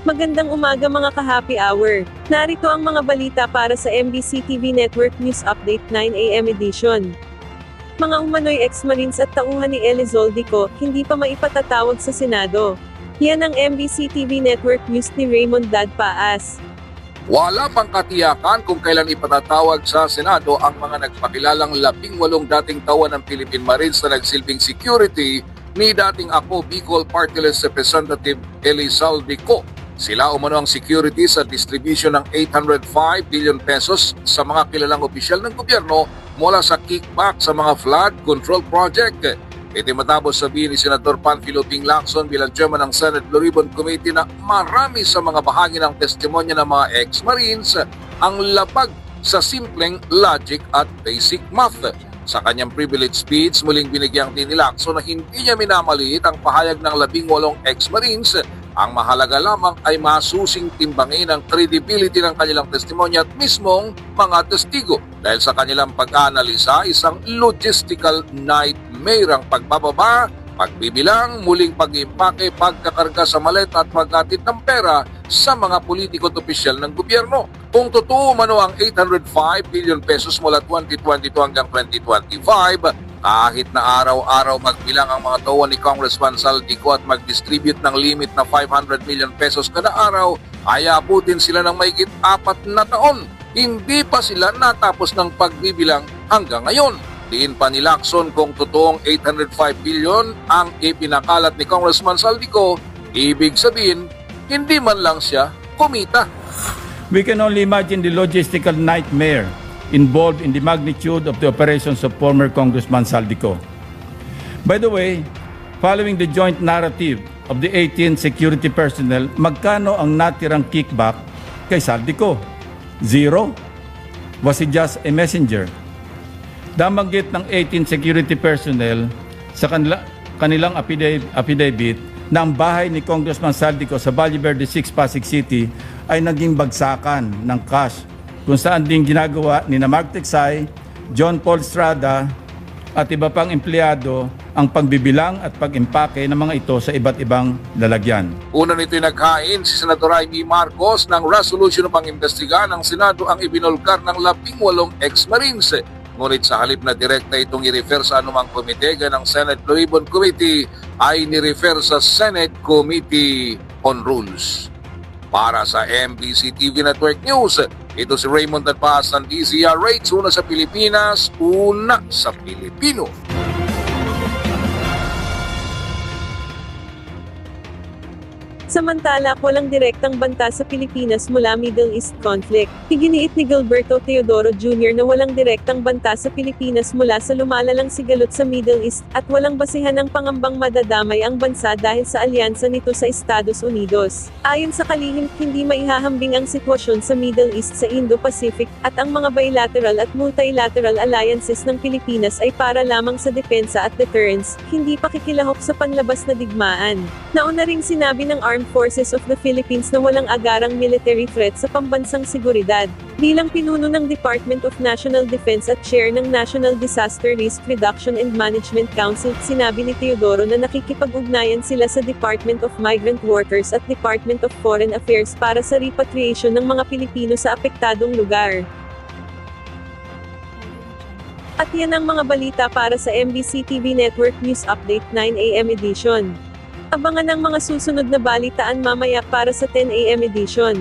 Magandang umaga mga ka-happy hour. Narito ang mga balita para sa MBC TV Network News Update 9 AM edition. Mga umano'y ex-marines at tauhan ni Elizalde Co, hindi pa maipatatawag sa Senado. Yan ang MBC TV Network News ni Raymond Dad Paas. Wala pang katiyakan kung kailan ipatatawag sa Senado ang mga nagpakilalang 18 dating tauhan ng Philippine Marines na nagsilbing security ni dating Ako Bicol Party List Representative Elizalde Co. Sila umano ang security sa distribution ng 805 billion pesos sa mga kilalang opisyal ng gobyerno mula sa kickback sa mga flood control project. Ito matapos sabihin ni Senator Panfilo Ping Lacson bilang chairman ng Senate Blue Ribbon Committee na marami sa mga bahagi ng testimonya ng mga ex-marines ang labag sa simpleng logic at basic math. Sa kanyang privilege speech, muling binigyang din ni Lacson na hindi niya minamaliit ang pahayag ng 18 ex-marines. Ang mahalaga lamang ay masusing timbangin ang credibility ng kanilang testimonya at mismong mga testigo. Dahil sa kanilang pag-analisa, isang logistical nightmare ang pagbababa, pagbibilang, muling pag-impake, pagkakarga sa maleta at pagkatid ng pera sa mga politiko at opisyal ng gobyerno. Kung totoo mano ang 805 billion pesos mula 2022 hanggang 2025, kahit na araw-araw magbilang ang mga tauhan ni Congressman Saldico at mag-distribute ng limit na 500 million pesos kada araw, ay abutin sila ng mahigit 4 na taon. Hindi pa sila natapos ng pagbibilang hanggang ngayon. Diin pa ni Lacson kung totoong 805 billion ang ipinakalat ni Congressman Saldico, ibig sabihin, hindi man lang siya kumita. We can only imagine the logistical nightmare involved in the magnitude of the operations of former Congressman Saldico. By the way, following the joint narrative of the 18 security personnel, magkano ang natirang kickback kay Saldico? 0? Was he just a messenger? Damanggit ng 18 security personnel sa kanilang affidavit na ang bahay ni Congressman Saldico sa Valle Verde 6, Pasig City ay naging bagsakan ng cash kung saan din ginagawa ni Mark Ticsay, John Paul Estrada at iba pang empleyado ang pagbibilang at pag-impake ng mga ito sa iba't ibang lalagyan. Una nito'y naghain si Senator Amy Marcos ng resolution upang imbestigahan ng Senado ang ibinulgar ng 18 ex-marines. Ngunit sa halip na direkta itong i-refer sa anumang komite ng Senate Blue Ribbon Committee ay ni-refer sa Senate Committee on Rules. Para sa MBC TV Network News, ito si Raymond Dad Paas ng DZRH, una sa Pilipinas, una sa Pilipino. Samantala, walang direktang banta sa Pilipinas mula Middle East conflict. Iginiit ni Gilberto Teodoro Jr. na walang direktang banta sa Pilipinas mula sa lumalalang sigalot sa Middle East, at walang basihan ng pangambang madadamay ang bansa dahil sa alyansa nito sa Estados Unidos. Ayon sa kalihim, hindi maihahambing ang sitwasyon sa Middle East sa Indo-Pacific, at ang mga bilateral at multilateral alliances ng Pilipinas ay para lamang sa depensa at deterrence, hindi pakikilahok sa panlabas na digmaan. Nauna ring sinabi ng Armed Forces of the Philippines na walang agarang military threat sa pambansang seguridad. Bilang pinuno ng Department of National Defense at chair ng National Disaster Risk Reduction and Management Council, sinabi ni Teodoro na nakikipag-ugnayan sila sa Department of Migrant Workers at Department of Foreign Affairs para sa repatriation ng mga Pilipino sa apektadong lugar. At yan ang mga balita para sa MBC TV Network News Update 9 AM edition. Abangan ang mga susunod na balitaan mamaya para sa 10 AM edition.